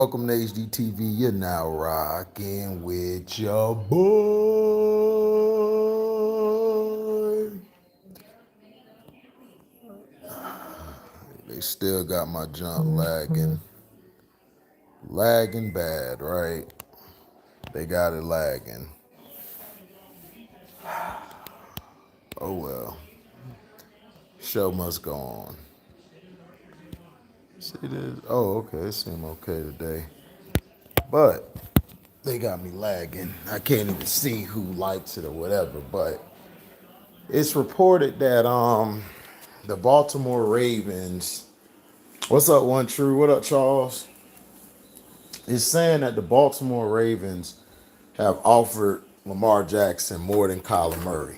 Welcome to HDTV. You're now rocking with your boy. They still got my junk lagging bad, right? They got it lagging. Oh well, show must go on. See this? Oh, okay, it seemed okay today, but they got me lagging. I can't even see who likes it or whatever, but it's reported that the Baltimore Ravens. What's up, One True? What up, Charles? It's saying that the Baltimore Ravens have offered Lamar Jackson more than Kyler Murray.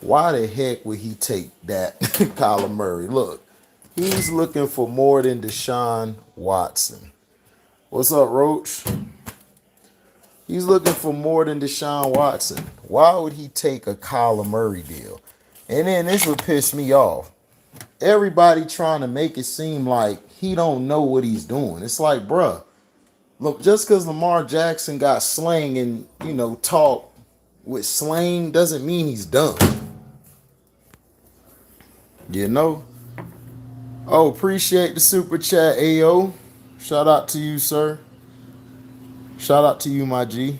Why the heck would he take that Kyler Murray? Look, he's looking for more than Deshaun Watson. What's up, Roach? He's looking for more than Deshaun Watson. Why would he take a Kyler Murray deal? And then this would piss me off. Everybody trying to make it seem like he don't know what he's doing. It's like, bruh, look, just because Lamar Jackson got slang and, talk with slang doesn't mean he's done. You know? Oh, appreciate the super chat, AO. Shout out to you, sir. Shout out to you, my G.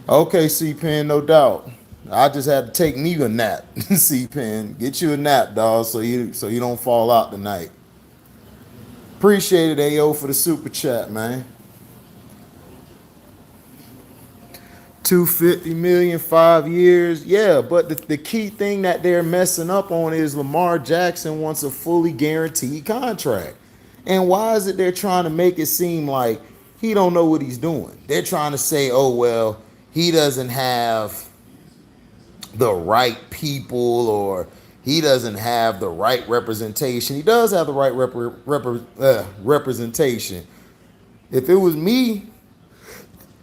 Okay, C-Pen, no doubt. I just had to take me a nap. C-Pen, get you a nap, dog, so you don't fall out tonight. Appreciate it, AO, for the super chat, man. 250 million, 5 years. Yeah, but the key thing that they're messing up on is Lamar Jackson wants a fully guaranteed contract. And why is it they're trying to make it seem like he don't know what he's doing? They're trying to say, oh, well, he doesn't have the right people or he doesn't have the right representation. He does have the right representation. If it was me,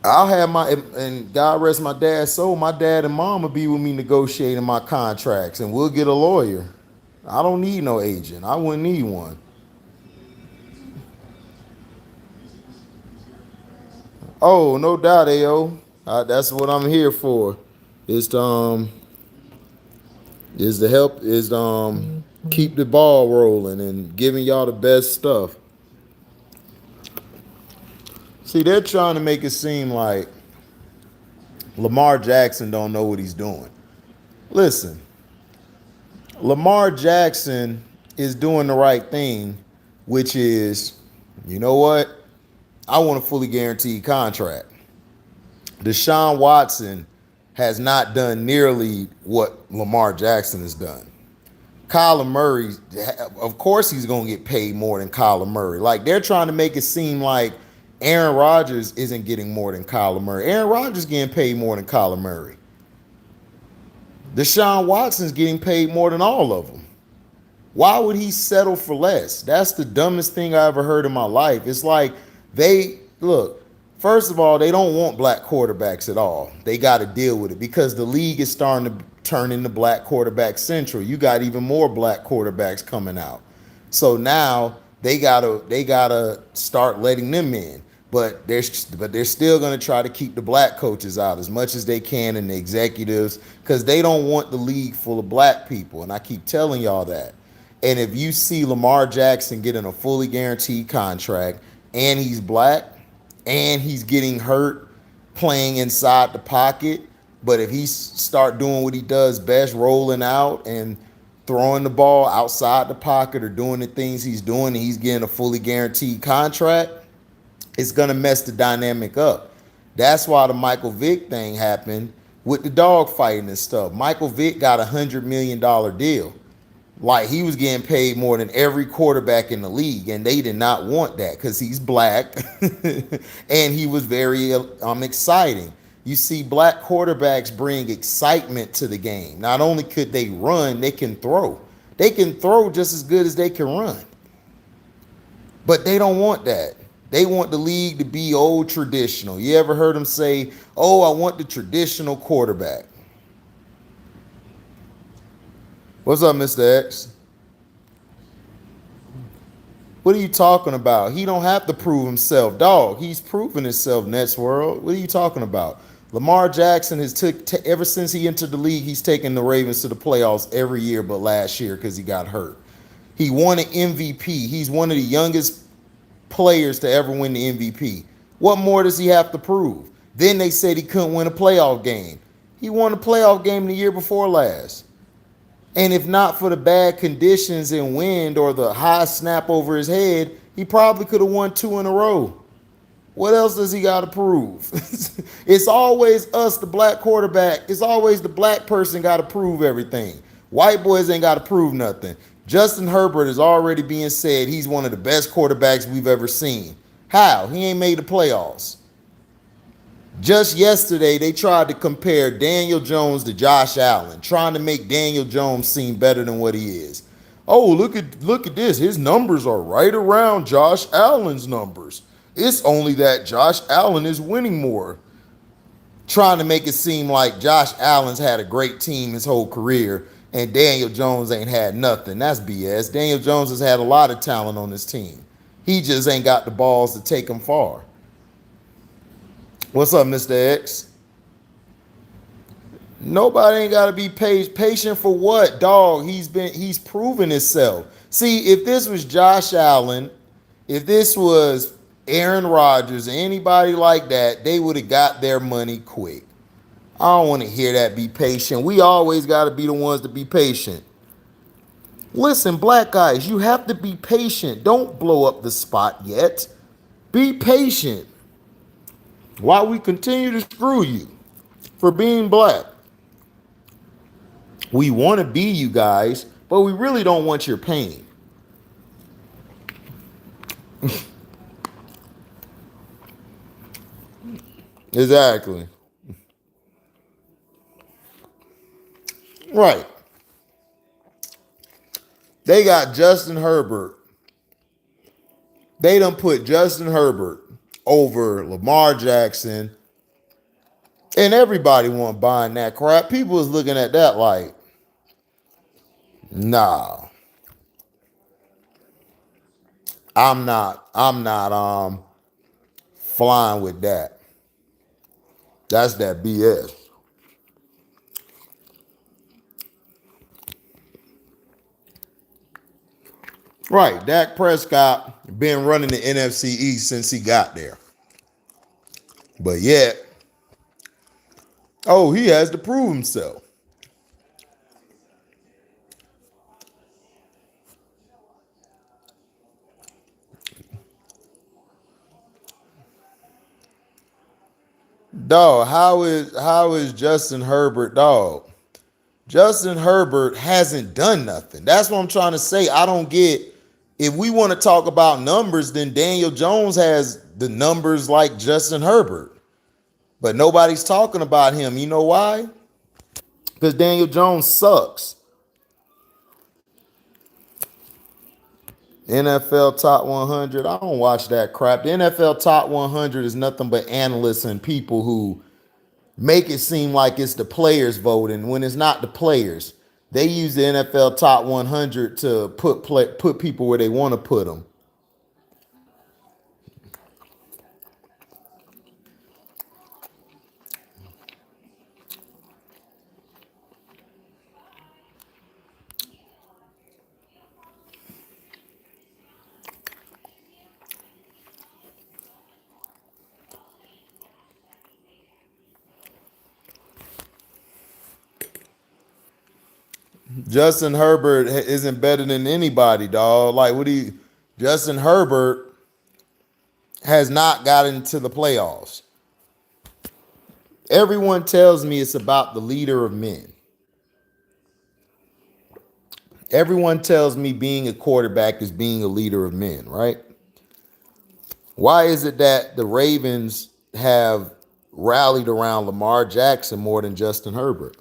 I'll have and God rest my dad's soul, my dad and mom will be with me negotiating my contracts and we'll get a lawyer. I don't need no agent. I wouldn't need one. Oh, no doubt, AO. That's what I'm here for. Is to keep the ball rolling and giving y'all the best stuff. See, they're trying to make it seem like Lamar Jackson don't know what he's doing. Listen, Lamar Jackson is doing the right thing, which is, you know what? I want a fully guaranteed contract. Deshaun Watson has not done nearly what Lamar Jackson has done. Kyler Murray, of course he's going to get paid more than Kyler Murray. Like, they're trying to make it seem like Aaron Rodgers isn't getting more than Kyler Murray. Aaron Rodgers getting paid more than Kyler Murray. Deshaun Watson's getting paid more than all of them. Why would he settle for less? That's the dumbest thing I ever heard in my life. It's like look, first of all, they don't want black quarterbacks at all. They got to deal with it because the league is starting to turn into black quarterback central. You got even more black quarterbacks coming out. So now they gotta start letting them in. But they're still going to try to keep the black coaches out as much as they can and the executives because they don't want the league full of black people. And I keep telling y'all that. And if you see Lamar Jackson getting a fully guaranteed contract and he's black and he's getting hurt playing inside the pocket, but if he start doing what he does best, rolling out and throwing the ball outside the pocket or doing the things he's doing and he's getting a fully guaranteed contract, it's going to mess the dynamic up. That's why the Michael Vick thing happened with the dog fighting and stuff. Michael Vick got $100 million deal. Like, he was getting paid more than every quarterback in the league, and they did not want that because he's black and he was very exciting. You see, black quarterbacks bring excitement to the game. Not only could they run, they can throw. They can throw just as good as they can run. But they don't want that. They want the league to be old traditional. You ever heard them say, oh, I want the traditional quarterback? What's up, Mr. X? What are you talking about? He don't have to prove himself, dog. He's proven himself, Nets world. What are you talking about? Lamar Jackson has ever since he entered the league, he's taken the Ravens to the playoffs every year, but last year because he got hurt. He won an MVP. He's one of the youngest players to ever win the MVP. What more does he have to prove? Then they said he couldn't win a playoff game. He won a playoff game the year before last. And if not for the bad conditions and wind or the high snap over his head, he probably could have won 2 in a row. What else does he got to prove? It's always us, the black quarterback. It's always the black person got to prove everything. White boys ain't got to prove nothing. Justin Herbert is already being said he's one of the best quarterbacks we've ever seen. How? He ain't made the playoffs. Just yesterday, they tried to compare Daniel Jones to Josh Allen, trying to make Daniel Jones seem better than what he is. Oh, look at this. His numbers are right around Josh Allen's numbers. It's only that Josh Allen is winning more. Trying to make it seem like Josh Allen's had a great team his whole career and Daniel Jones ain't had nothing. That's BS. Daniel Jones has had a lot of talent on his team. He just ain't got the balls to take him far. What's up, Mr. X? Nobody ain't got to be patient for what, dog? He's proven himself. See, if this was Josh Allen, if this was Aaron Rodgers, anybody like that, they would have got their money quick. I don't want to hear that, be patient. We always got to be the ones to be patient. Listen, black guys, you have to be patient. Don't blow up the spot yet. Be patient while we continue to screw you for being black. We want to be you guys, but we really don't want your pain. Exactly. Right. They got Justin Herbert. They done put Justin Herbert over Lamar Jackson. And everybody want buying that crap. People is looking at that like, nah. I'm not flying with that. That's that BS. Right. Dak Prescott been running the NFC East since he got there. But yet, oh, he has to prove himself. Dog, how is Justin Herbert, dog? Justin Herbert hasn't done nothing. That's what I'm trying to say. I don't get, if we want to talk about numbers, then Daniel Jones has the numbers like Justin Herbert. But nobody's talking about him. You know why? Because Daniel Jones sucks. NFL Top 100. I don't watch that crap. The NFL Top 100 is nothing but analysts and people who make it seem like it's the players voting when it's not the players. They use the NFL Top 100 to put people where they want to put them. Justin Herbert isn't better than anybody, dog. Like, what do you? Justin Herbert has not gotten to the playoffs. Everyone tells me it's about the leader of men. Everyone tells me being a quarterback is being a leader of men, right? Why is it that the Ravens have rallied around Lamar Jackson more than Justin Herbert?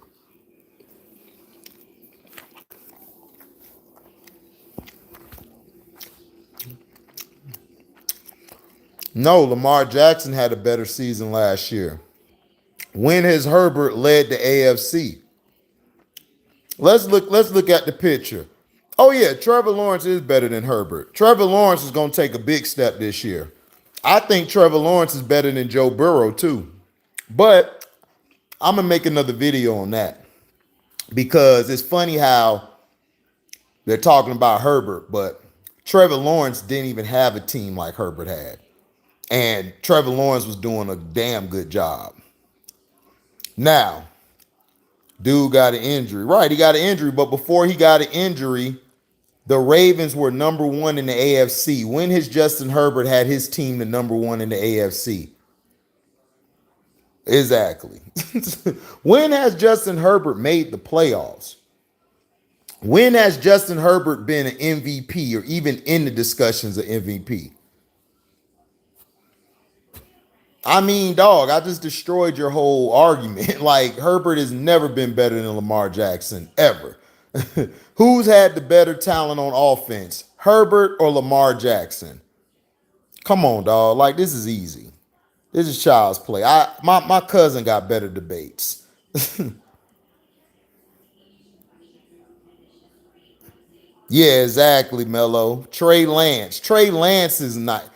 No, Lamar Jackson had a better season last year. When has Herbert led the AFC? Let's look at the picture. Oh yeah, Trevor Lawrence is better than Herbert. Trevor Lawrence is going to take a big step this year. I think Trevor Lawrence is better than Joe Burrow too. But I'm going to make another video on that because it's funny how they're talking about Herbert, but Trevor Lawrence didn't even have a team like Herbert had. And Trevor Lawrence was doing a damn good job. Now, dude got an injury. Right, he got an injury, but before he got an injury, the Ravens were number one in the AFC. When has Justin Herbert had his team the number one in the AFC? Exactly. When has Justin Herbert made the playoffs? When has Justin Herbert been an MVP or even in the discussions of MVP? I mean, dog, I just destroyed your whole argument. Like, Herbert has never been better than Lamar Jackson, ever. Who's had the better talent on offense, Herbert or Lamar Jackson? Come on, dog. Like, this is easy. This is child's play. My cousin got better debates. Yeah, exactly, Mello. Trey Lance. Trey Lance is not.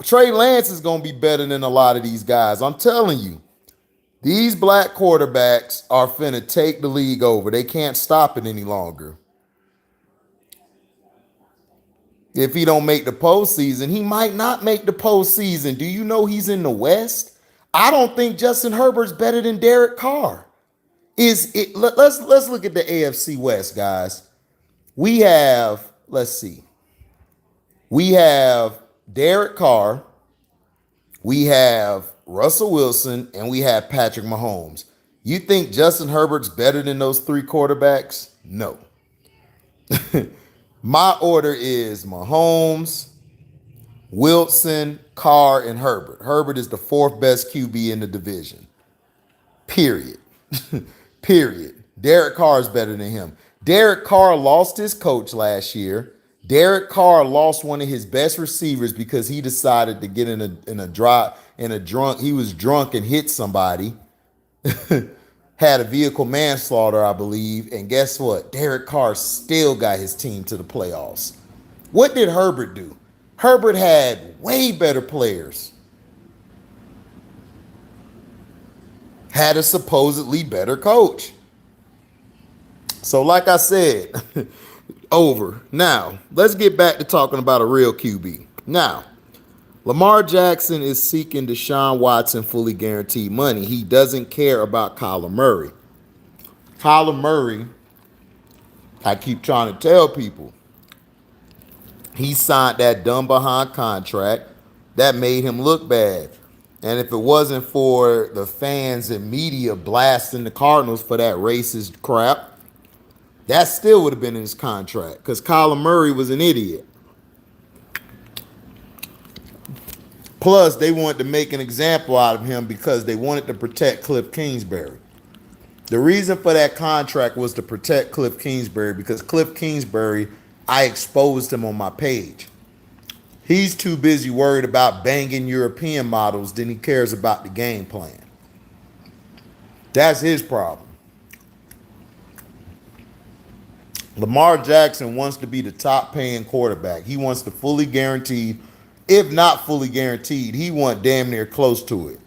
Trey Lance is going to be better than a lot of these guys. I'm telling you. These black quarterbacks are finna take the league over. They can't stop it any longer. If he don't make the postseason, he might not make the postseason. Do you know he's in the West? I don't think Justin Herbert's better than Derek Carr. Let's look at the AFC West, guys. We have, let's see. We have Derek Carr, we have Russell Wilson, and we have Patrick Mahomes. You think Justin Herbert's better than those three quarterbacks? No. My order is Mahomes, Wilson, Carr, and Herbert. Herbert is the fourth best QB in the division. Period. Period. Derek Carr is better than him. Derek Carr lost his coach last year. Derek Carr lost one of his best receivers because he decided to get in a drunk. He was drunk and hit somebody. Had a vehicle manslaughter, I believe. And guess what? Derek Carr still got his team to the playoffs. What did Herbert do? Herbert had way better players. Had a supposedly better coach. So like I said, over. Now, let's get back to talking about a real QB. Now, Lamar Jackson is seeking Deshaun Watson fully guaranteed money. He doesn't care about Kyler Murray. Kyler Murray, I keep trying to tell people, he signed that dumb behind contract that made him look bad. And if it wasn't for the fans and media blasting the Cardinals for that racist crap, that still would have been in his contract because Kyler Murray was an idiot. Plus, they wanted to make an example out of him because they wanted to protect Cliff Kingsbury. The reason for that contract was to protect Cliff Kingsbury because Cliff Kingsbury, I exposed him on my page. He's too busy worried about banging European models than he cares about the game plan. That's his problem. Lamar Jackson wants to be the top paying quarterback. He wants the fully guaranteed. If not fully guaranteed, he want damn near close to it.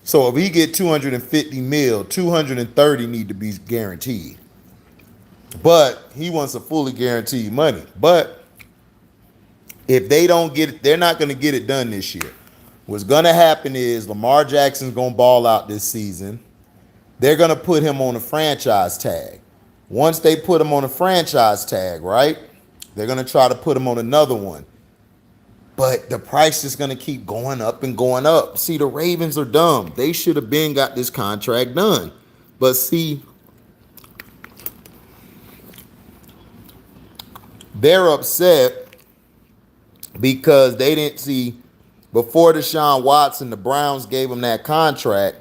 So if he get 250 mil, 230 need to be guaranteed. But he wants a fully guaranteed money. But if they don't get it, they're not going to get it done this year. What's going to happen is Lamar Jackson's going to ball out this season. They're going to put him on a franchise tag. Once they put him on a franchise tag, right, they're going to try to put him on another one. But the price is going to keep going up and going up. See, the Ravens are dumb. They should have been got this contract done. But see, they're upset because they didn't see before Deshaun Watson, the Browns gave him that contract.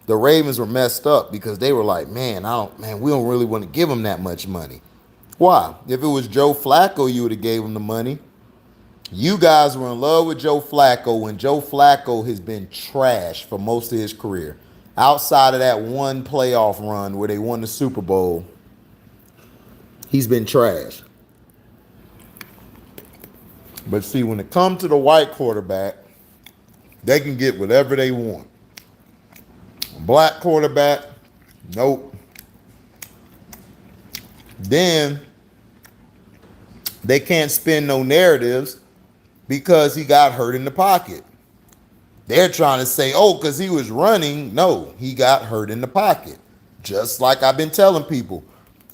The Ravens were messed up because they were like, we don't really want to give him that much money. Why? If it was Joe Flacco, you would have gave him the money. You guys were in love with Joe Flacco when Joe Flacco has been trash for most of his career. Outside of that one playoff run where they won the Super Bowl, he's been trash. But see, when it comes to the white quarterback, they can get whatever they want. Black quarterback, nope. Then they can't spin no narratives because he got hurt in the pocket. They're trying to say, oh, because he was running. No, he got hurt in the pocket. Just like I've been telling people.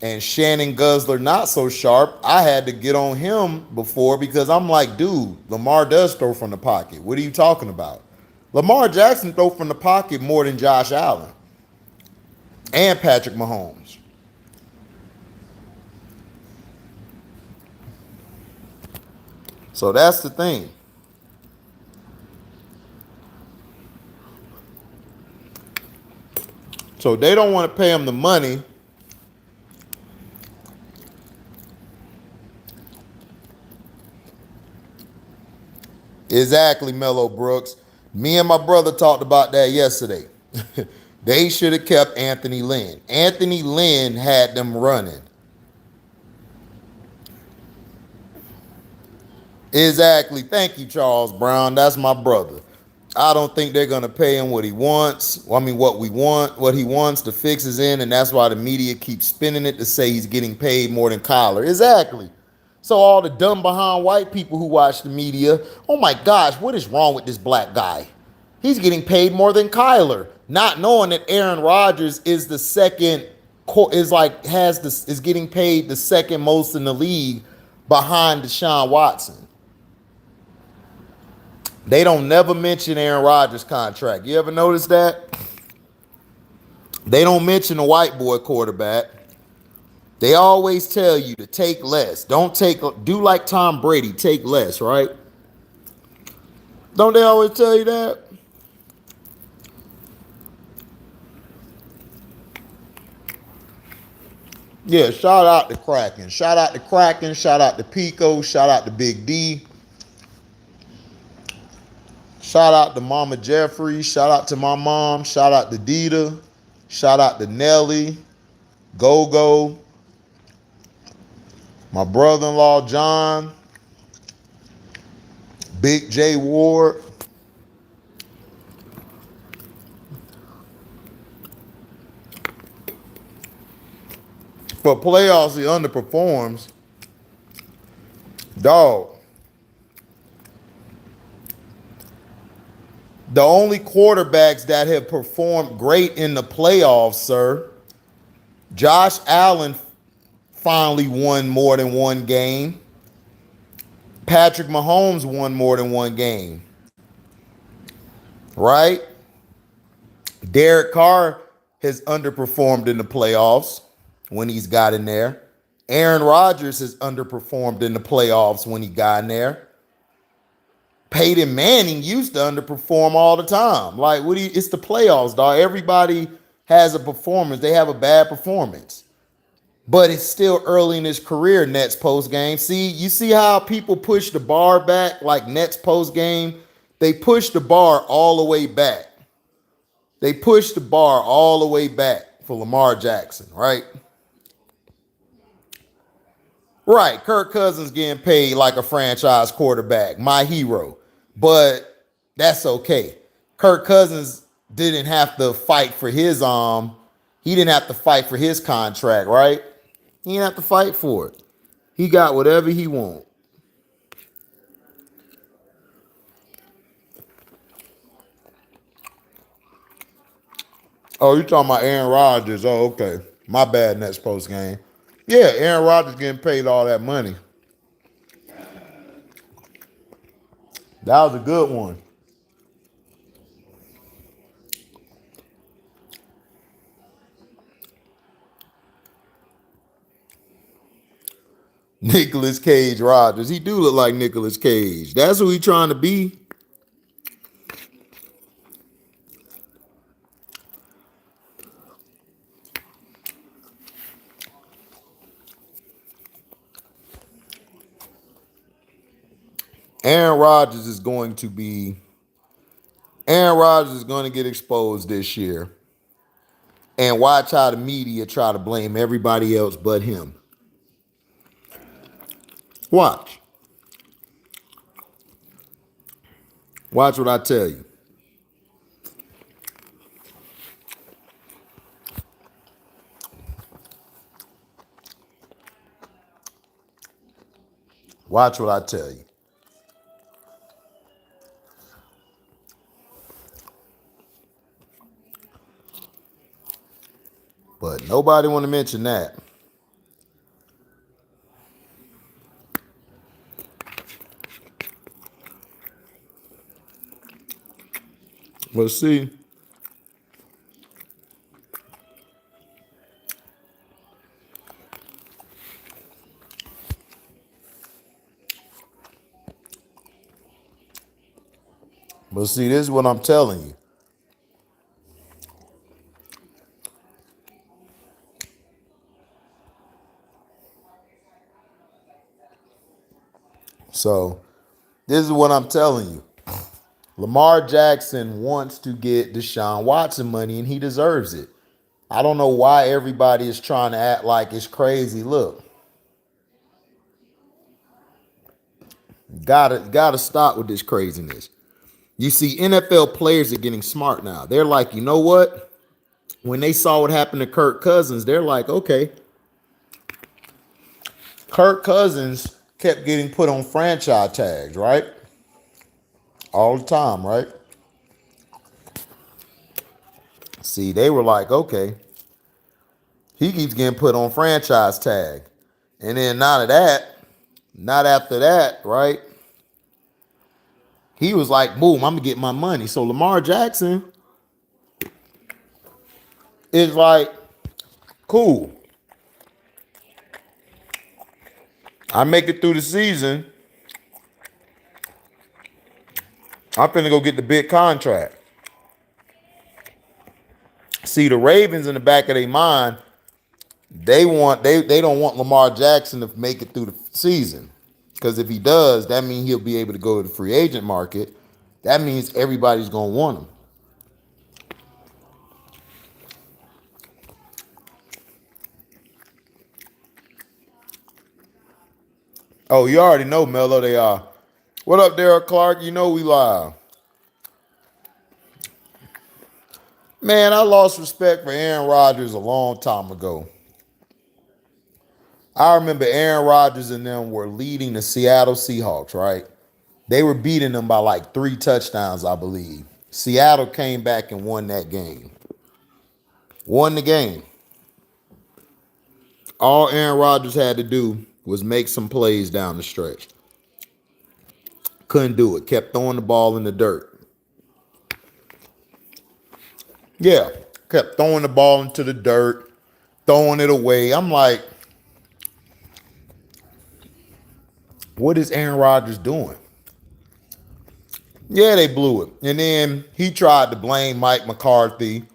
And Shannon Guzzler, not so sharp, I had to get on him before because I'm like, dude, Lamar does throw from the pocket. What are you talking about? Lamar Jackson throw from the pocket more than Josh Allen and Patrick Mahomes. So that's the thing. So they don't want to pay him the money. Exactly, Mello Brooks. Me and my brother talked about that yesterday. They should have kept Anthony Lynn. Anthony Lynn had them running. Exactly. Thank you, Charles Brown. That's my brother. I don't think they're gonna pay him what he wants. I mean, what he wants to fix is in, and that's why the media keeps spinning it to say he's getting paid more than Kyler. Exactly. So all the dumb behind white people who watch the media, oh my gosh, what is wrong with this black guy? He's getting paid more than Kyler, not knowing that Aaron Rodgers is the second, is getting paid the second most in the league behind Deshaun Watson. They don't never mention Aaron Rodgers' contract. You ever notice that? They don't mention the white boy quarterback. They always tell you to take less. Do like Tom Brady, take less, right? Don't they always tell you that? Yeah, shout out to Kraken. Shout out to Kraken. Shout out to Pico. Shout out to Big D. Shout out to Mama Jeffrey. Shout out to my mom. Shout out to Dita. Shout out to Nelly. Go-Go. My brother-in-law, John. Big J Ward. For playoffs, he underperforms. Dog. The only quarterbacks that have performed great in the playoffs, sir, Josh Allen finally won more than one game. Patrick Mahomes won more than one game. Right? Derek Carr has underperformed in the playoffs when he's got in there. Aaron Rodgers has underperformed in the playoffs when he got in there. Peyton Manning used to underperform all the time. Like, it's the playoffs, dog. Everybody has a performance. They have a bad performance. But it's still early in his career, Nets post game. See, you see how people push the bar back, like Nets post game? They push the bar all the way back. They push the bar all the way back for Lamar Jackson, right? Right, Kirk Cousins getting paid like a franchise quarterback, my hero. But that's okay. Kirk Cousins didn't have to fight for his he didn't have to fight for his contract, right? He didn't have to fight for it. He got whatever he want. Oh, you talking about Aaron Rodgers. Oh, okay. My bad, next post game. Yeah, Aaron Rodgers getting paid all that money. That was a good one. Nicolas Cage Rodgers. He do look like Nicolas Cage. That's who he trying to be. Aaron Rodgers is going to get exposed this year. And watch how the media try to blame everybody else but him. Watch. Watch what I tell you. Watch what I tell you. But nobody want to mention that. But see, this is what I'm telling you. So this is what I'm telling you. Lamar Jackson wants to get Deshaun Watson money, and he deserves it. I don't know why everybody is trying to act like it's crazy. Look, gotta stop with this craziness. You see, NFL players are getting smart now. They're like, you know what? When they saw what happened to Kirk Cousins, they're like, okay. Kirk Cousins kept getting put on franchise tags, right? All the time, right? See, they were like, okay, he keeps getting put on franchise tag. And then not after that, right? He was like, boom, I'm going to get my money. So Lamar Jackson is like, cool. I make it through the season. I'm finna go get the big contract. See, the Ravens in the back of their mind, they don't want Lamar Jackson to make it through the season. Because if he does, that means he'll be able to go to the free agent market. That means everybody's going to want him. Oh, you already know, Mello, they are. What up, Derek Clark? You know we live. Man, I lost respect for Aaron Rodgers a long time ago. I remember Aaron Rodgers and them were leading the Seattle Seahawks, right? They were beating them by like 3 touchdowns, I believe. Seattle came back and won that game. Won the game. All Aaron Rodgers had to do was make some plays down the stretch. Couldn't do it. Kept throwing the ball in the dirt. Yeah, kept throwing the ball into the dirt, throwing it away. I'm like, what is Aaron Rodgers doing? Yeah, they blew it. And then he tried to blame Mike McCarthy.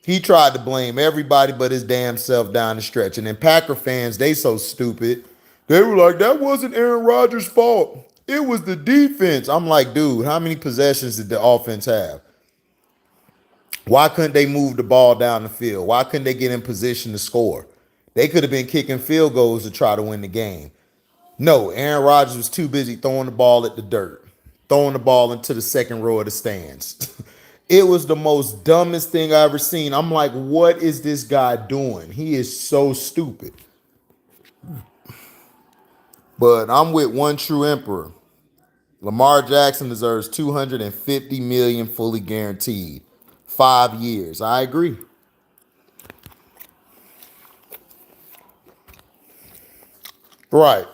He tried to blame everybody but his damn self down the stretch. And then Packer fans, they so stupid. They were like, that wasn't Aaron Rodgers' fault. It was the defense. I'm like, dude, how many possessions did the offense have? Why couldn't they move the ball down the field? Why couldn't they get in position to score? They could have been kicking field goals to try to win the game. No, Aaron Rodgers was too busy throwing the ball at the dirt, throwing the ball into the second row of the stands. It was the most dumbest thing I ever seen. I'm like, what is this guy doing? He is so stupid. But I'm with one true emperor. Lamar Jackson deserves $250 million fully guaranteed. 5 years. I agree. Right.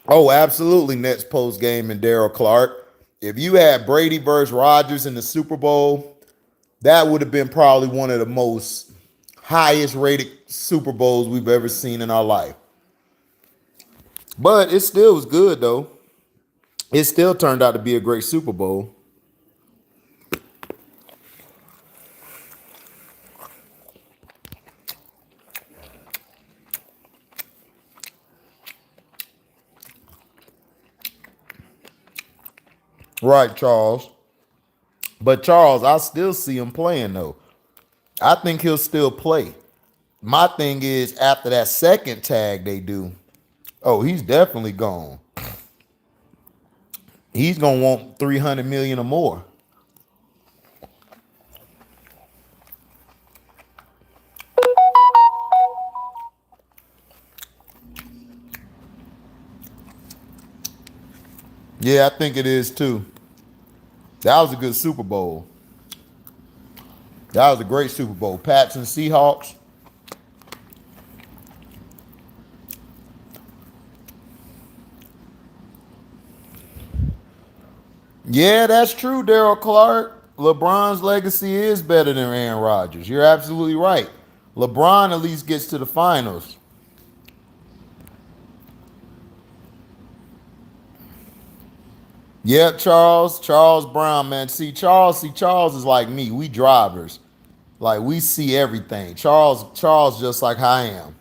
Oh, absolutely. Nets post game and Daryl Clark. If you had Brady versus Rodgers in the Super Bowl, that would have been probably one of the most highest rated Super Bowls we've ever seen in our life. But it still was good, though. It still turned out to be a great Super Bowl. Right, Charles. But Charles, I still see him playing, though. I think he'll still play. My thing is, after that second tag they do, oh, he's definitely gone. He's gonna want 300 million or more. Yeah, I think it is too. That was a good Super Bowl. That was a great Super Bowl. Pats and Seahawks. Yeah, that's true, Daryl Clark. LeBron's legacy is better than Aaron Rodgers. You're absolutely right. LeBron at least gets to the finals. Yep, Charles Brown, man. See, Charles is like me. We drivers. Like we see everything. Charles just like I am.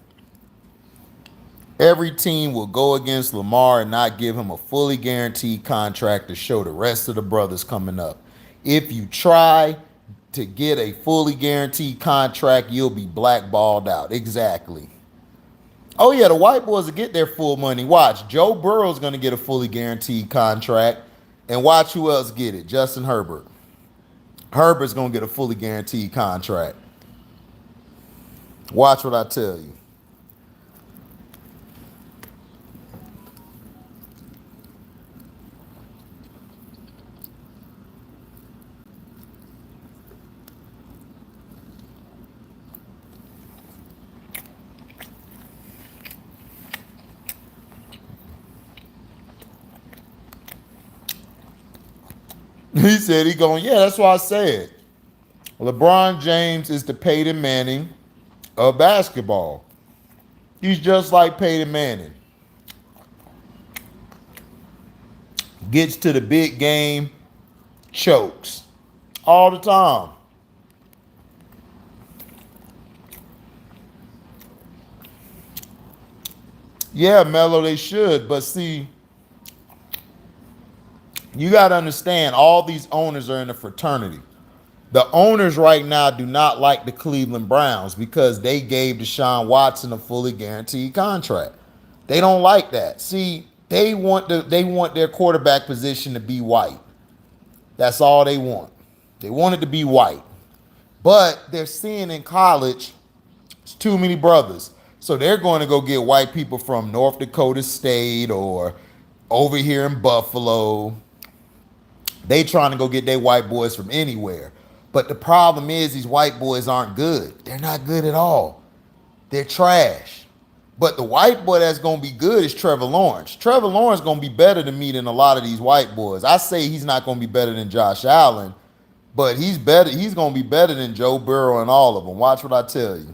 Every team will go against Lamar and not give him a fully guaranteed contract to show the rest of the brothers coming up. If you try to get a fully guaranteed contract, you'll be blackballed out. Exactly. Oh yeah, the white boys will get their full money. Watch, Joe Burrow's gonna get a fully guaranteed contract, and watch who else get it. Justin Herbert. Herbert's gonna get a fully guaranteed contract. Watch what I tell you. He said he going, yeah, that's what I said. LeBron James is the Peyton Manning of basketball. He's just like Peyton Manning. Gets to the big game, chokes all the time. Yeah, Melo, they should. But see, you got to understand all these owners are in a fraternity. The owners right now do not like the Cleveland Browns because they gave Deshaun Watson a fully guaranteed contract. They don't like that. See, they want their quarterback position to be white. That's all they want. They want it to be white. But they're seeing in college, it's too many brothers. So they're going to go get white people from North Dakota State or over here in Buffalo. They trying to go get their white boys from anywhere. But the problem is these white boys aren't good. They're not good at all. They're trash. But the white boy that's going to be good is Trevor Lawrence. Trevor Lawrence going to be better than me than a lot of these white boys. I say he's not going to be better than Josh Allen, but he's better. He's going to be better than Joe Burrow and all of them. Watch what I tell you.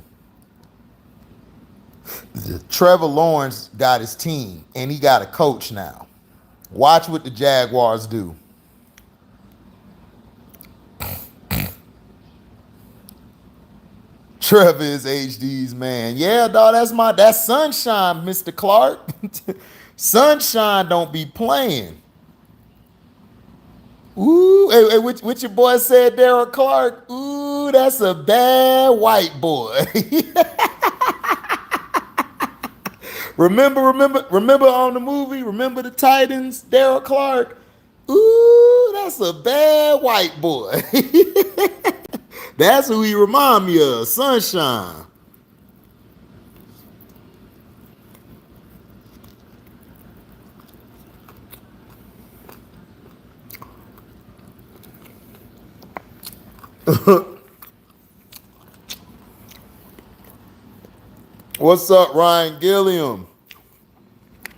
Trevor Lawrence got his team, and he got a coach now. Watch what the Jaguars do. Trevor is HD's man. Yeah, dog, that's Sunshine, Mr. Clark. Sunshine don't be playing. Ooh, hey, what your boy said, Daryl Clark? Ooh, that's a bad white boy. remember on the movie? Remember the Titans, Daryl Clark? Ooh, that's a bad white boy. That's who he remind me of, Sunshine. What's up, Ryan Gilliam?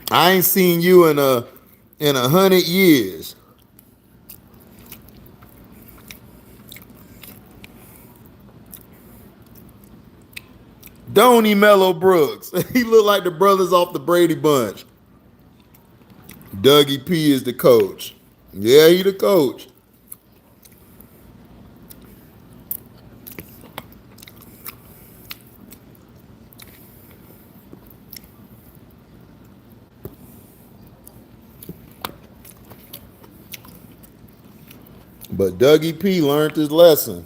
I ain't seen you in 100 years. Don't he, Mello Brooks? He look like the brothers off the Brady Bunch. Dougie P is the coach. Yeah, he the coach. But Dougie P learned his lesson.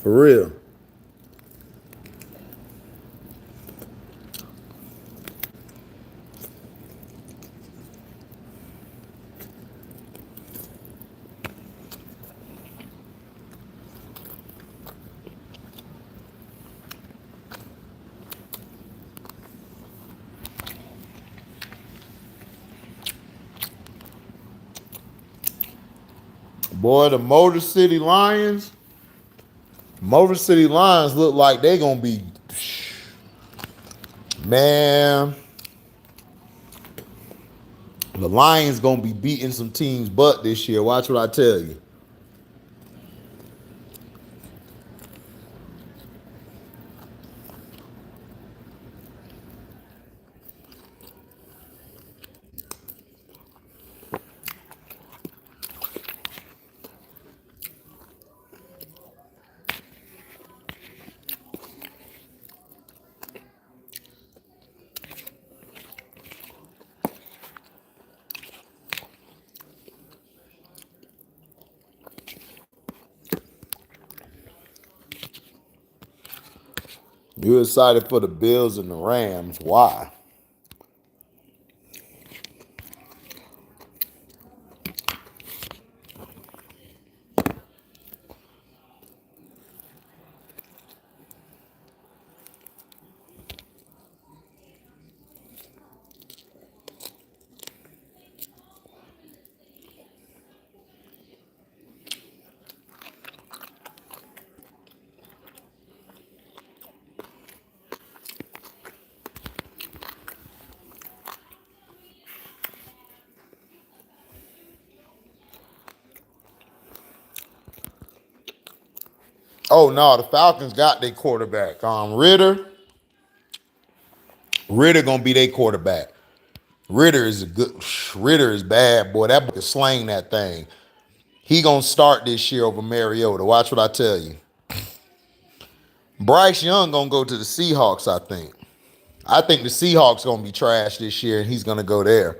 For real. Boy, the Motor City Lions look like they gonna be, man. The Lions gonna be beating some teams' butt this year. Watch what I tell you. You excited for the Bills and the Rams? Why? Oh no, the Falcons got their quarterback. Ritter gonna be their quarterback. Ritter is bad, boy. That boy can slang that thing. He gonna start this year over Mariota. Watch what I tell you. Bryce Young gonna go to the Seahawks, I think. I think the Seahawks gonna be trash this year, and he's gonna go there.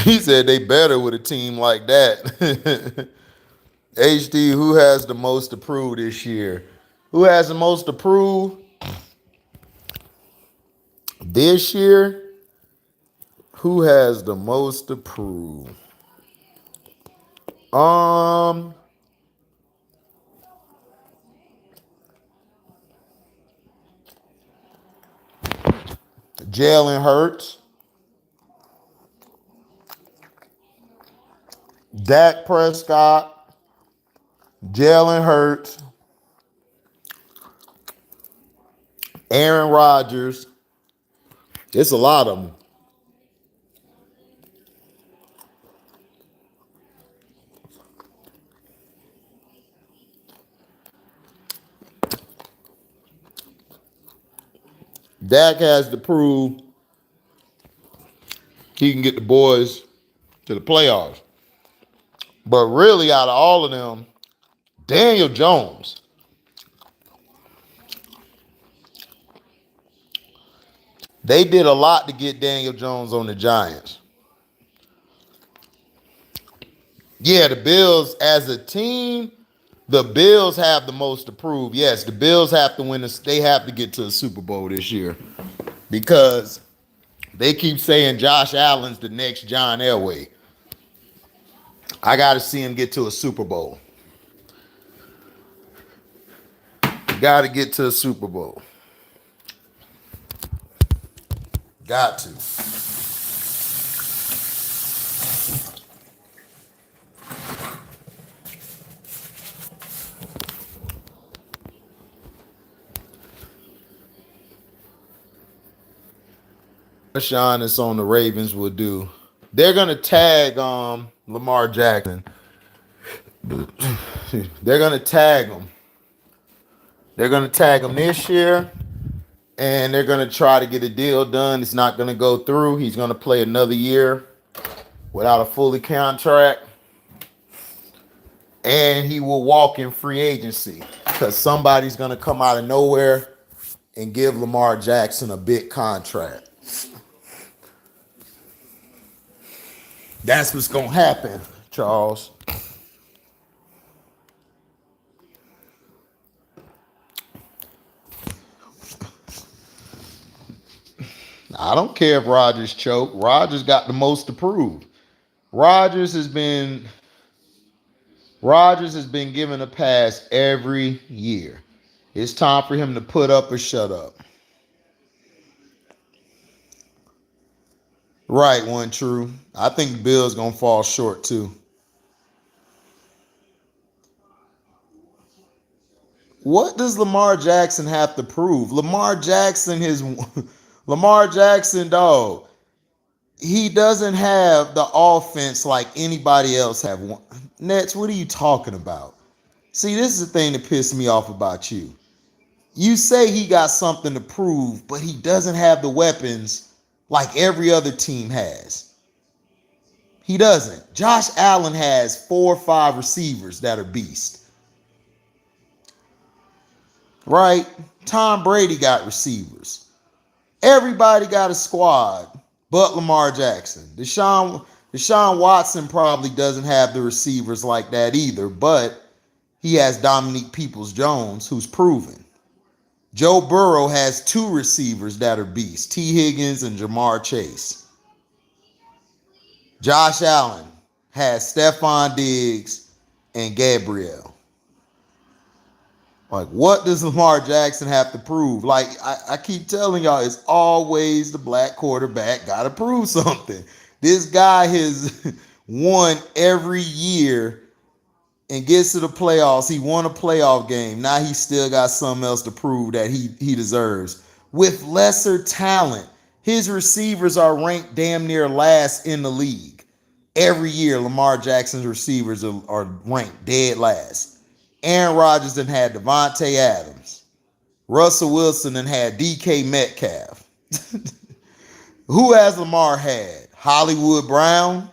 He said they better with a team like that. HD, who has the most approved this year? Who has the most approved this year? Who has the most approved? Jalen Hurts, Dak Prescott, Jalen Hurts, Aaron Rodgers. It's a lot of them. Dak has to prove he can get the boys to the playoffs. But really, out of all of them, Daniel Jones. They did a lot to get Daniel Jones on the Giants. Yeah, the Bills as a team, the Bills have the most to prove. Yes, the Bills have to win. They have to get to the Super Bowl this year because they keep saying Josh Allen's the next John Elway. I got to see him get to a Super Bowl. Got to get to a Super Bowl. Got to. Sean that's on the Ravens will do. They're gonna tag Lamar Jackson. They're gonna tag him. They're gonna tag him this year, and they're gonna try to get a deal done. It's not gonna go through. He's gonna play another year without a fully contract, and he will walk in free agency because somebody's gonna come out of nowhere and give Lamar Jackson a big contract. That's what's gonna happen, Charles. I don't care if Rodgers choked. Rodgers got the most to prove. Rodgers has been Rodgers has been given a pass every year. It's time for him to put up or shut up. Right, one true. I think the Bills gonna fall short too. What does Lamar Jackson have to prove? Lamar Jackson, dog. He doesn't have the offense like anybody else have. Nets, what are you talking about? See, this is the thing that pissed me off about you. You say he got something to prove, but he doesn't have the weapons like every other team has. He doesn't. Josh Allen has 4 or 5 receivers that are beasts. Right? Tom Brady got receivers. Everybody got a squad but Lamar Jackson. Deshaun Watson probably doesn't have the receivers like that either, but he has Dominique Peoples-Jones, who's proven. Joe Burrow has 2 receivers that are beasts, T. Higgins and Jamar Chase. Josh Allen has Stephon Diggs and Gabriel. Like, what does Lamar Jackson have to prove? Like, I keep telling y'all, it's always the black quarterback got to prove something. This guy has won every year and gets to the playoffs. He won a playoff game. Now he still got something else to prove that he deserves. With lesser talent, his receivers are ranked damn near last in the league. Every year, Lamar Jackson's receivers are ranked dead last. Aaron Rodgers then had Devontae Adams. Russell Wilson then had DK Metcalf. Who has Lamar had? Hollywood Brown?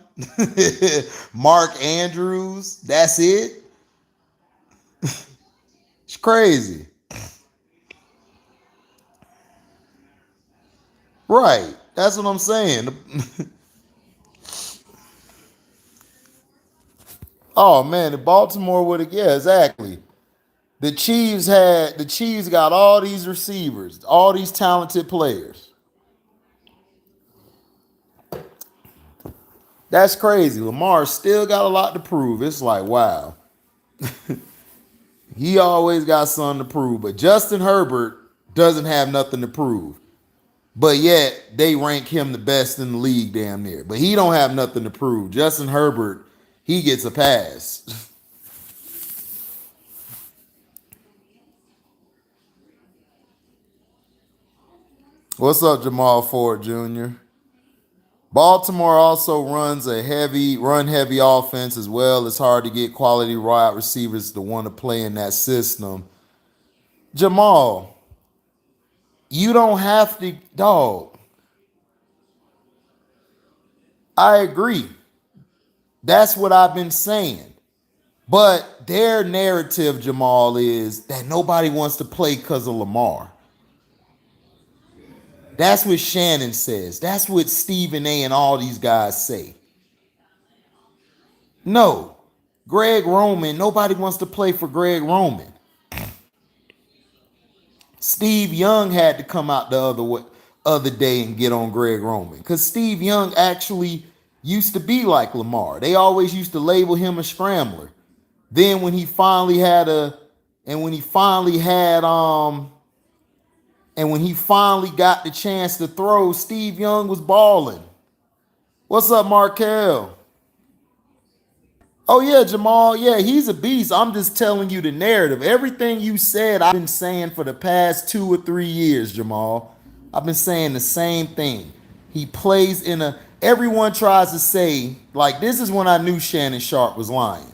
Mark Andrews? That's it? It's crazy. Right. That's what I'm saying. Oh man, the Baltimore would have, yeah, exactly. The Chiefs got all these receivers, all these talented players. That's crazy. Lamar still got a lot to prove. It's like, wow. He always got something to prove. But Justin Herbert doesn't have nothing to prove. But yet, they rank him the best in the league damn near. But he don't have nothing to prove. Justin Herbert, he gets a pass. What's up, Jamal Ford Jr.? Baltimore also runs a run-heavy offense as well. It's hard to get quality wide receivers to want to play in that system. Jamal, you don't have to, dog. I agree. That's what I've been saying. But their narrative, Jamal, is that nobody wants to play because of Lamar. That's what Shannon says. That's what Stephen A. and all these guys say. No. Greg Roman, nobody wants to play for Greg Roman. Steve Young had to come out the other day and get on Greg Roman because Steve Young actually used to be like Lamar. They always used to label him a scrambler. Then when he finally got the chance to throw, Steve Young was balling. What's up, Markel? Oh yeah, Jamal. Yeah, he's a beast. I'm just telling you the narrative. Everything you said, I've been saying for the past 2 or 3 years, Jamal. I've been saying the same thing. He plays everyone tries to say, like, this is when I knew Shannon Sharp was lying.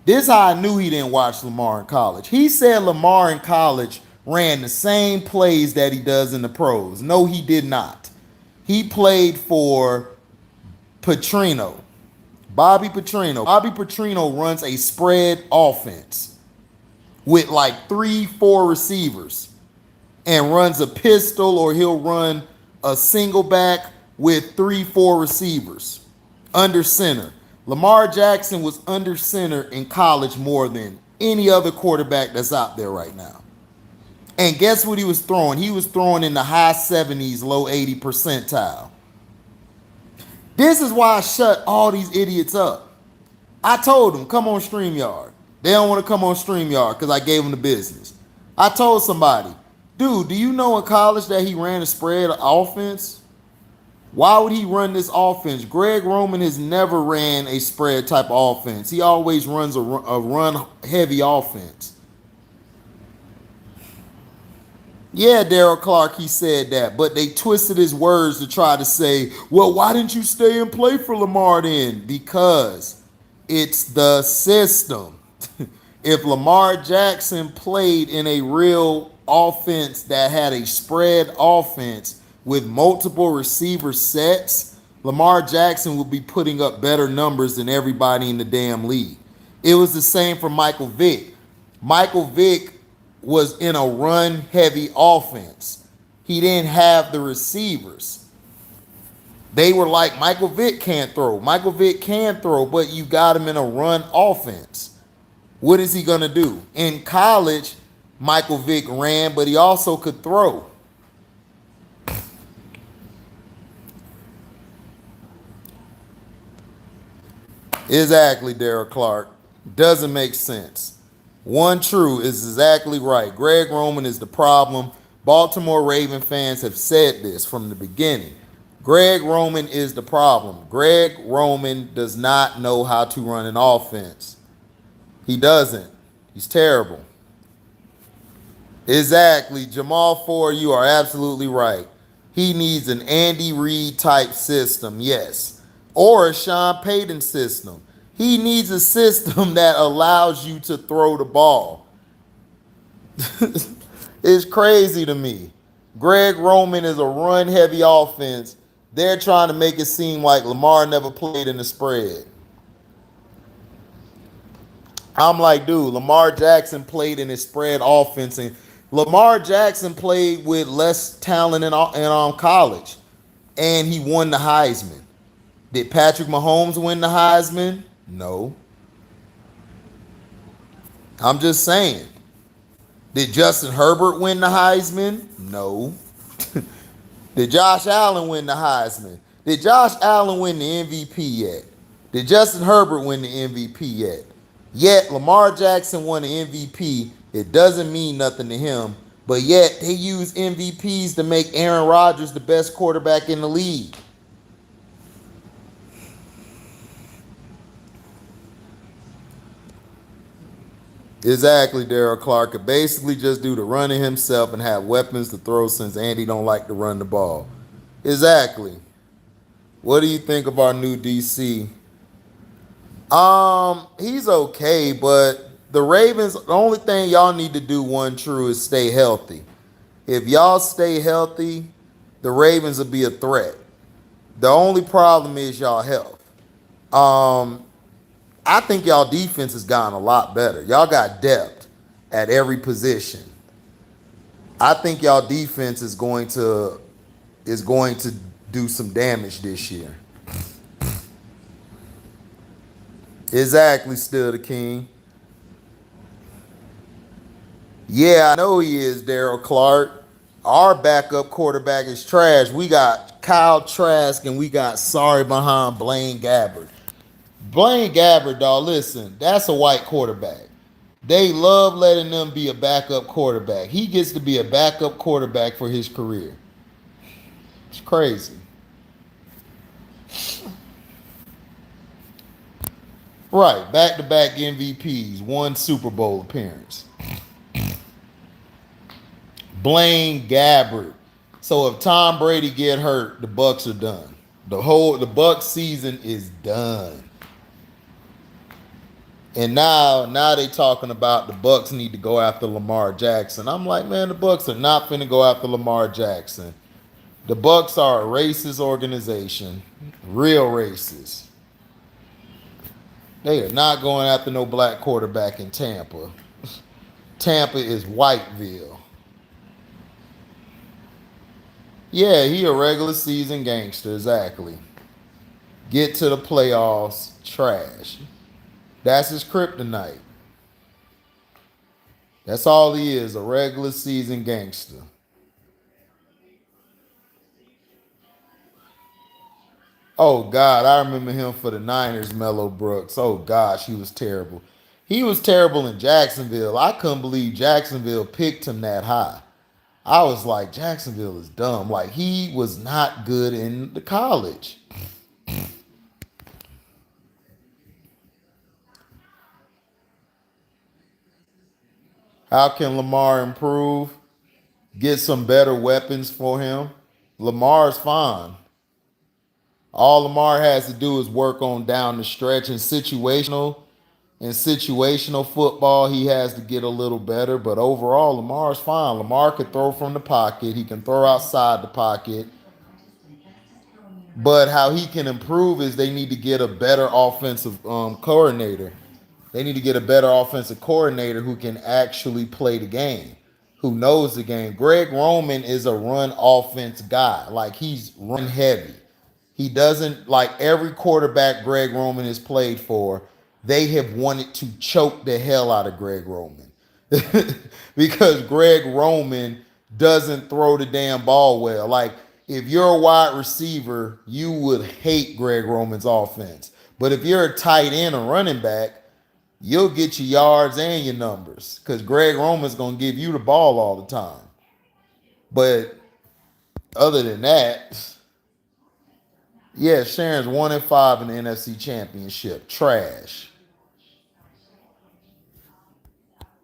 This is how I knew he didn't watch Lamar in college. He said Lamar in college ran the same plays that he does in the pros. No, he did not. He played for Petrino. Bobby Petrino. Bobby Petrino runs a spread offense with like 3-4 receivers and runs a pistol, or he'll run a single back with 3-4 receivers under center. Lamar Jackson was under center in college more than any other quarterback that's out there right now. And guess what he was throwing? He was throwing in the high 70s, low 80 percentile. This is why I shut all these idiots up. I told them, come on StreamYard. They don't want to come on StreamYard because I gave them the business. I told somebody, dude, do you know in college that he ran a spread offense? Why would he run this offense? Greg Roman has never ran a spread type of offense. He always runs a run heavy offense. Yeah, Daryl Clark, he said that, but they twisted his words to try to say, well, why didn't you stay and play for Lamar then? Because it's the system. If Lamar Jackson played in a real offense that had a spread offense with multiple receiver sets, Lamar Jackson would be putting up better numbers than everybody in the damn league. It was the same for Michael Vick. Michael Vick was in a run-heavy offense. He didn't have the receivers. They were like, Michael Vick can't throw. Michael Vick can throw, but you got him in a run offense. What is he going to do? In college, Michael Vick ran, but he also could throw. Exactly, Daryl Clark. Doesn't make sense. One true is exactly right. Greg Roman is the problem. Baltimore Raven fans have said this from the beginning. Greg Roman is the problem. Greg Roman does not know how to run an offense. He doesn't. He's terrible. Exactly. Jamal Ford, you are absolutely right. He needs an Andy Reid type system, yes. Or a Sean Payton system. He needs a system that allows you to throw the ball. It's crazy to me. Greg Roman is a run-heavy offense. They're trying to make it seem like Lamar never played in the spread. I'm like, dude, Lamar Jackson played in his spread offense, and Lamar Jackson played with less talent in college, and he won the Heisman. Did Patrick Mahomes win the Heisman? No. I'm just saying. Did Justin Herbert win the Heisman? No. Did Josh Allen win the Heisman? Did Josh Allen win the MVP yet? Did Justin Herbert win the MVP yet? Yet Lamar Jackson won the MVP. It doesn't mean nothing to him. But yet they use MVPs to make Aaron Rodgers the best quarterback in the league. Exactly, Daryl Clark could basically just do the running himself and have weapons to throw since Andy don't like to run the ball. Exactly. What do you think of our new DC? He's okay, but the Ravens, the only thing y'all need to do one true is stay healthy. If y'all stay healthy, the Ravens will be a threat. The only problem is y'all health. I think y'all defense has gotten a lot better. Y'all got depth at every position. I think y'all defense is going to do some damage this year. Exactly, still the king. Yeah, I know he is, Daryl Clark. Our backup quarterback is trash. We got Kyle Trask and we got sorry behind Blaine Gabbert. Blaine Gabbert, dog, listen, that's a white quarterback. They love letting them be a backup quarterback. He gets to be a backup quarterback for his career. It's crazy. Right, back-to-back MVPs, one Super Bowl appearance. Blaine Gabbert. So if Tom Brady get hurt, the Bucs are done. The Bucs season is done. And now they talking about the Bucs need to go after Lamar Jackson. I'm like, man, the Bucs are not finna go after Lamar Jackson. The Bucs are a racist organization, real racist. They are not going after no black quarterback in Tampa. Tampa is Whiteville. Yeah, he a regular season gangster, exactly. Get to the playoffs, trash. That's his kryptonite. That's all he is, a regular season gangster. Oh God, I remember him for the Niners, Mello Brooks. Oh gosh, he was terrible. He was terrible in Jacksonville. I couldn't believe Jacksonville picked him that high. I was like, Jacksonville is dumb. Like he was not good in the college. How can Lamar improve? Get some better weapons for him. Lamar's fine. All Lamar has to do is work on down the stretch and situational football. He has to get a little better, but overall, Lamar's fine. Lamar could throw from the pocket. He can throw outside the pocket. But how he can improve is they need to get a better offensive coordinator. They need to get a better offensive coordinator who can actually play the game, who knows the game. Greg Roman is a run offense guy. Like he's run heavy. He doesn't like every quarterback Greg Roman has played for. They have wanted to choke the hell out of Greg Roman because Greg Roman doesn't throw the damn ball well. Like if you're a wide receiver, you would hate Greg Roman's offense. But if you're a tight end or running back, you'll get your yards and your numbers because Greg Roman's going to give you the ball all the time. But other than that, yeah, Sharon's 1-5 in the NFC Championship. Trash.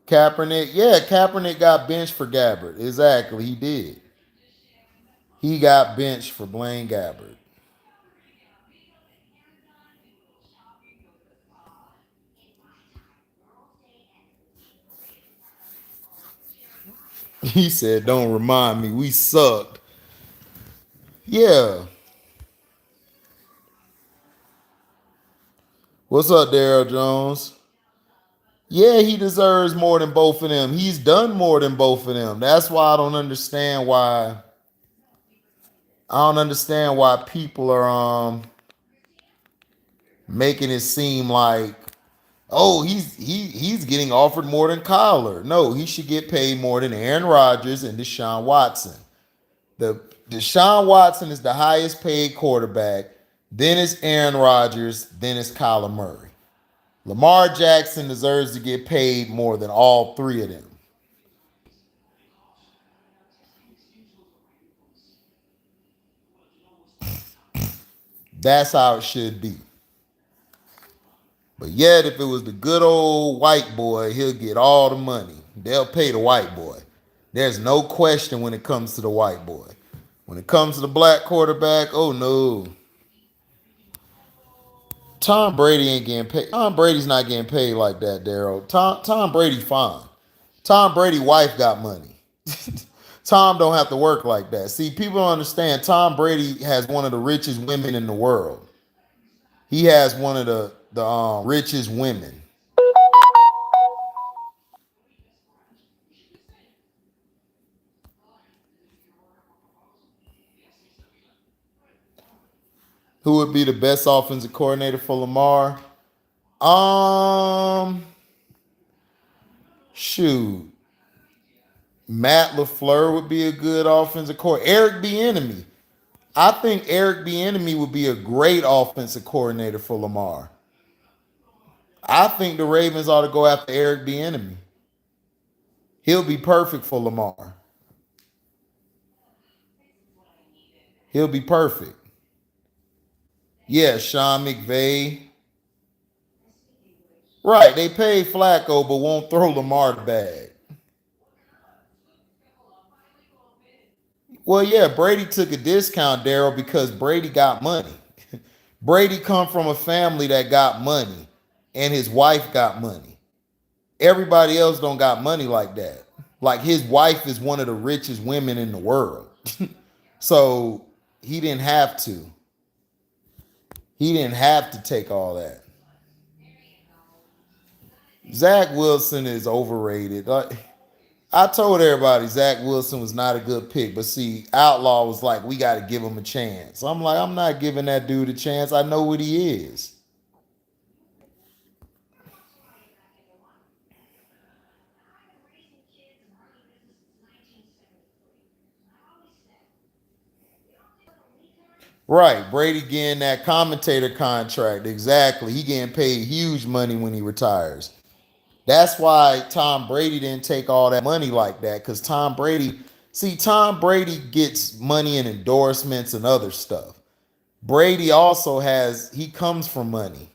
Kaepernick, yeah, Kaepernick got benched for Gabbard. Exactly, he did. He got benched for Blaine Gabbard. He said, "Don't remind me, we sucked." Yeah. What's up, Daryl Jones? Yeah, he deserves more than both of them. He's done more than both of them. That's why I don't understand why people are making it seem like, oh, he's getting offered more than Kyler. No, he should get paid more than Aaron Rodgers and Deshaun Watson. The Deshaun Watson is the highest paid quarterback. Then it's Aaron Rodgers. Then it's Kyler Murray. Lamar Jackson deserves to get paid more than all three of them. That's how it should be. But yet, if it was the good old white boy, he'll get all the money. They'll pay the white boy. There's no question when it comes to the white boy. When it comes to the black quarterback, oh no. Tom Brady ain't getting paid. Tom Brady's not getting paid like that, Daryl. Tom Brady fine. Tom Brady wife got money. Tom don't have to work like that. See, people don't understand. Tom Brady has one of the richest women in the world. He has one of the richest women. Who would be the best offensive coordinator for Lamar? Um, shoot, Matt LaFleur would be a good offensive coordinator. Eric Bieniemy. I think Eric Bieniemy would be a great offensive coordinator for Lamar. I think the Ravens ought to go after Eric Bieniemy. He'll be perfect for Lamar. He'll be perfect. Yeah, Sean McVay. Right, they paid Flacco but won't throw Lamar the bag. Well, yeah, Brady took a discount, Daryl, because Brady got money. Brady come from a family that got money, and his wife got money. Everybody else don't got money like that. Like his wife is one of the richest women in the world. So he didn't have to. He didn't have to take all that. Zach Wilson is overrated. I told everybody Zach Wilson was not a good pick, but see, Outlaw was like, we got to give him a chance. I'm like, I'm not giving that dude a chance. I know what he is. Right, Brady getting that commentator contract. Exactly. He getting paid huge money when he retires. That's why Tom Brady didn't take all that money like that. Because Tom Brady gets money and endorsements and other stuff. Brady also he comes from money.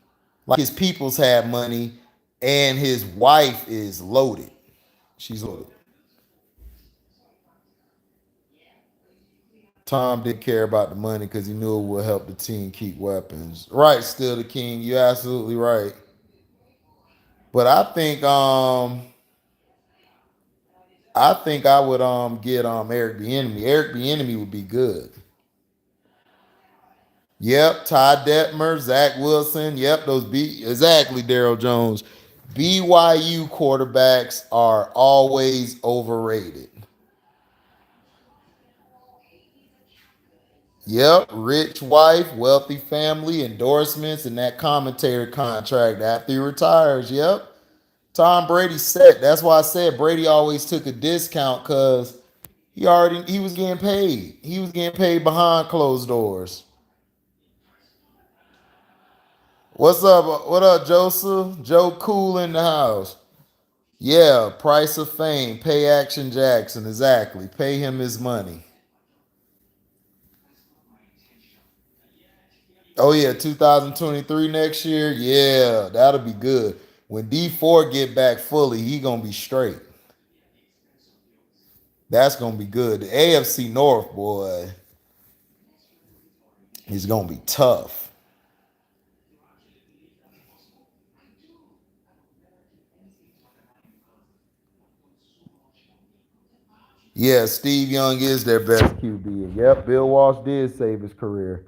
Like his peoples have money, and his wife is loaded. She's loaded. Tom didn't care about the money because he knew it would help the team keep weapons. Right, still the king. You're absolutely right. But I think I would get Eric Bieniemy. Eric Bieniemy would be good. Yep, Ty Detmer, Zach Wilson. Yep, exactly Daryl Jones. BYU quarterbacks are always overrated. Yep, rich wife, wealthy family, endorsements, and that commentator contract after he retires. Yep. Tom Brady set. That's why I said Brady always took a discount because he was getting paid. He was getting paid behind closed doors. What's up? What up, Joseph? Joe Cool in the house. Yeah, price of fame. Pay Action Jackson. Exactly. Pay him his money. Oh yeah, 2023 next year. Yeah, that'll be good. When D4 get back fully, he gonna be straight. That's gonna be good. The AFC North, boy, is gonna be tough. Yeah, Steve Young is their best QB. Yep, Bill Walsh did save his career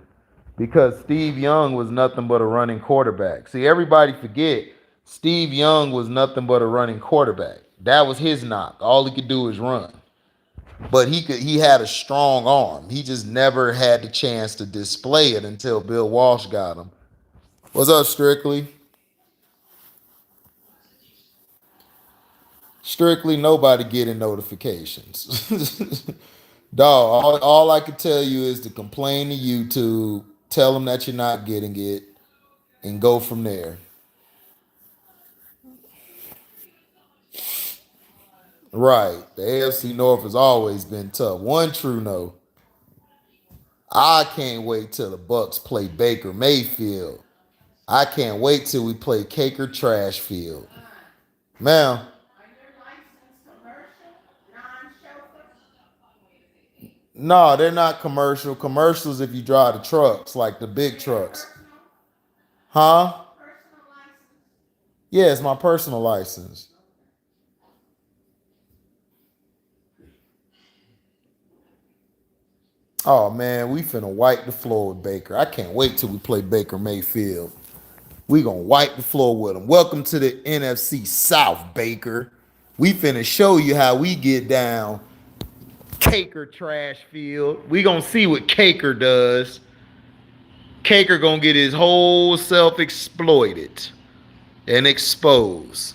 because Steve Young was nothing but a running quarterback. See, everybody forget Steve Young was nothing but a running quarterback. That was his knock. All he could do is run. But he had a strong arm. He just never had the chance to display it until Bill Walsh got him. What's up, Strictly? Strictly nobody getting notifications. Dog, all I can tell you is to complain to YouTube, tell them that you're not getting it, and go from there. Right. The AFC North has always been tough. One true no. I can't wait till the Bucks play Baker Mayfield. I can't wait till we play Caker Trashfield. Ma'am. No, they're not commercial. Commercials if you drive the trucks, like the big trucks. Huh? Yeah, it's my personal license. Oh man, we finna wipe the floor with Baker. I can't wait till we play Baker Mayfield. We gonna wipe the floor with him. Welcome to the NFC South, Baker. We finna show you how we get down. Caker trash field. We gonna see what Caker does. Caker gonna get his whole self exploited and exposed.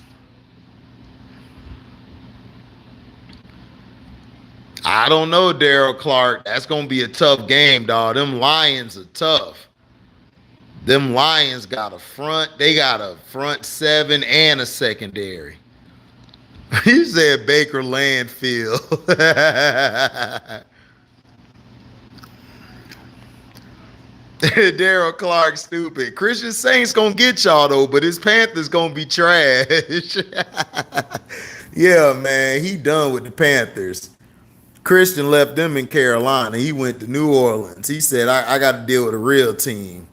I don't know, Daryl Clark. That's gonna be a tough game, dog. Them Lions are tough. Them Lions got a front. They got a front seven and a secondary. He said Baker Landfill. Daryl Clark stupid. Christian Saints gonna get y'all though, but his Panthers gonna be trash. Yeah, man, he done with the Panthers. Christian left them in Carolina. He went to New Orleans. He said, I got to deal with a real team.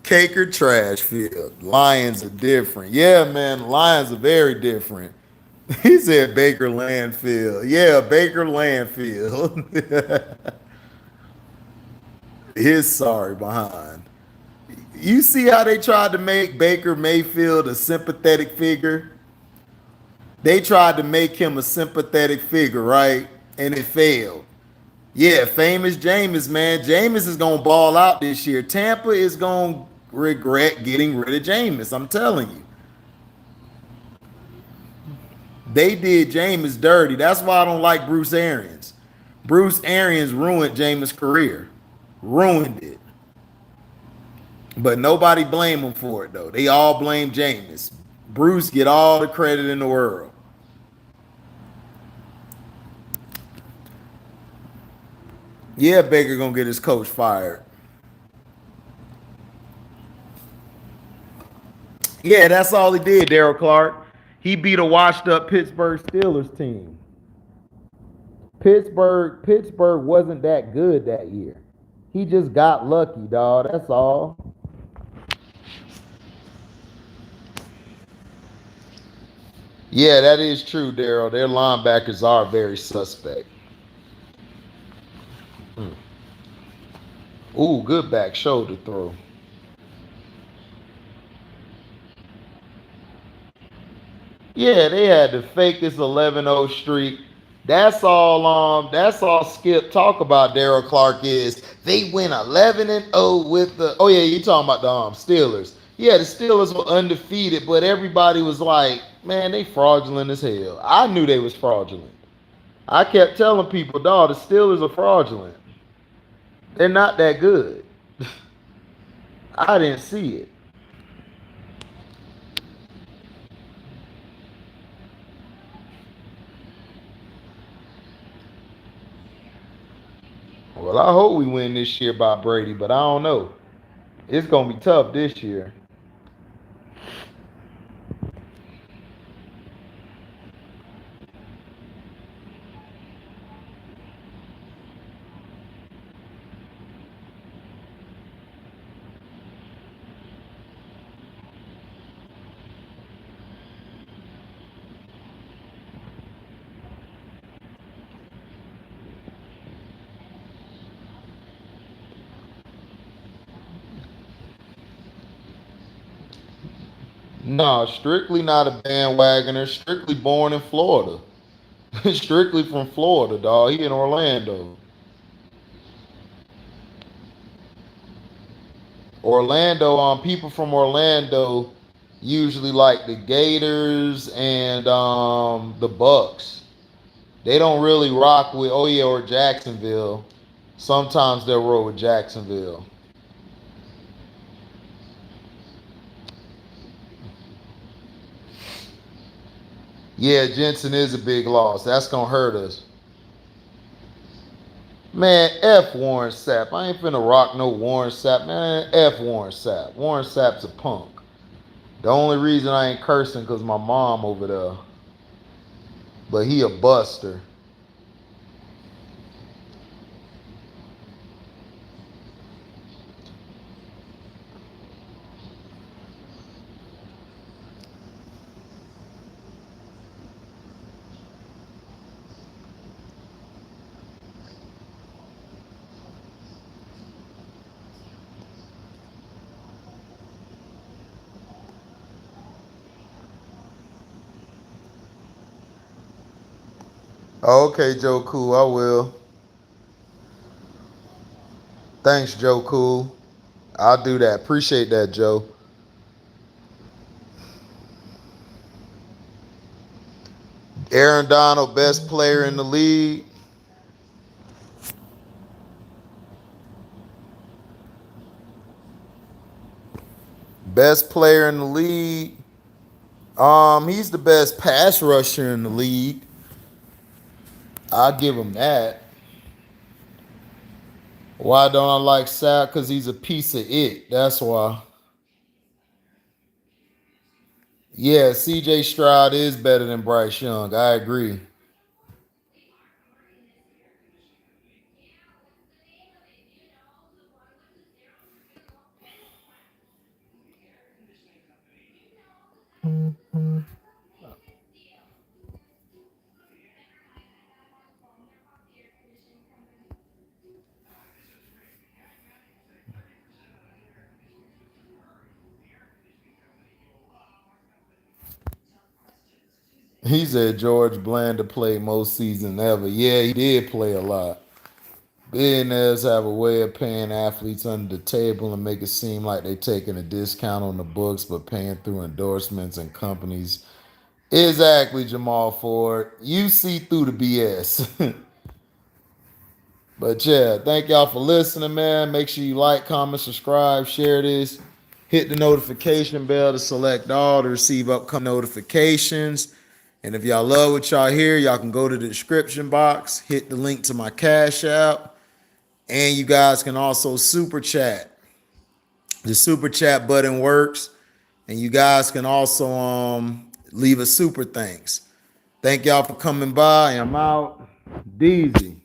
Caker trash field. Lions are different. Yeah, man, Lions are very different. He said Baker Landfill. Yeah, Baker Landfill. His sorry behind. You see how they tried to make Baker Mayfield a sympathetic figure? They tried to make him a sympathetic figure, right? And it failed. Yeah, famous Jameis, man. Jameis is gonna ball out this year. Tampa is gonna regret getting rid of Jameis. I'm telling you. They did Jameis dirty. That's why I don't like Bruce Arians. Bruce Arians ruined Jameis' career. Ruined it. But nobody blame him for it though. They all blame Jameis. Bruce get all the credit in the world. Yeah, Baker gonna get his coach fired. Yeah, that's all he did, Daryl Clark. He beat a washed up Pittsburgh Steelers team. Pittsburgh wasn't that good that year. He just got lucky, dog. That's all. Yeah, that is true, Daryl. Their linebackers are very suspect. Mm. Ooh, good back shoulder throw. Yeah, they had to fake this 11-0 streak. That's all Skip talk about Daryl Clark is they went 11-0 with the oh yeah, you talking about the Steelers. Yeah, the Steelers were undefeated, but everybody was like, man, they fraudulent as hell. I knew they was fraudulent. I kept telling people, dog, the Steelers are fraudulent. They're not that good. I didn't see it. Well, I hope we win this year by Brady, but I don't know. It's gonna be tough this year. No, strictly not a bandwagoner. Strictly born in Florida. Strictly from Florida, dog. He in Orlando. Orlando, people from Orlando usually like the Gators and the Bucks. They don't really rock with oh yeah or Jacksonville. Sometimes they'll roll with Jacksonville. Yeah, Jensen is a big loss. That's gonna hurt us. Man, F Warren Sapp. I ain't finna rock no Warren Sapp. Man, F Warren Sapp. Warren Sapp's a punk. The only reason I ain't cursing because my mom over there. But he a buster. Okay, Joe Cool, I will. Thanks, Joe Cool. I'll do that. Appreciate that, Joe. Aaron Donald, best player in the league. Best player in the league. He's the best pass rusher in the league. I'll give him that. Why don't I like Sapp? Because he's a piece of it. That's why. Yeah, CJ Stroud is better than Bryce Young. I agree. He said George Blanda played most seasons ever. Yeah, he did play a lot. Billionaires have a way of paying athletes under the table and make it seem like they're taking a discount on the books but paying through endorsements and companies. Exactly, Jamal Ford. You see through the BS. But yeah, thank y'all for listening, man. Make sure you like, comment, subscribe, share this. Hit the notification bell to select all to receive upcoming notifications. And if y'all love what y'all hear, y'all can go to the description box, hit the link to my Cash App, and you guys can also super chat. The super chat button works, and you guys can also leave a super thanks. Thank y'all for coming by. I'm out. Deezy.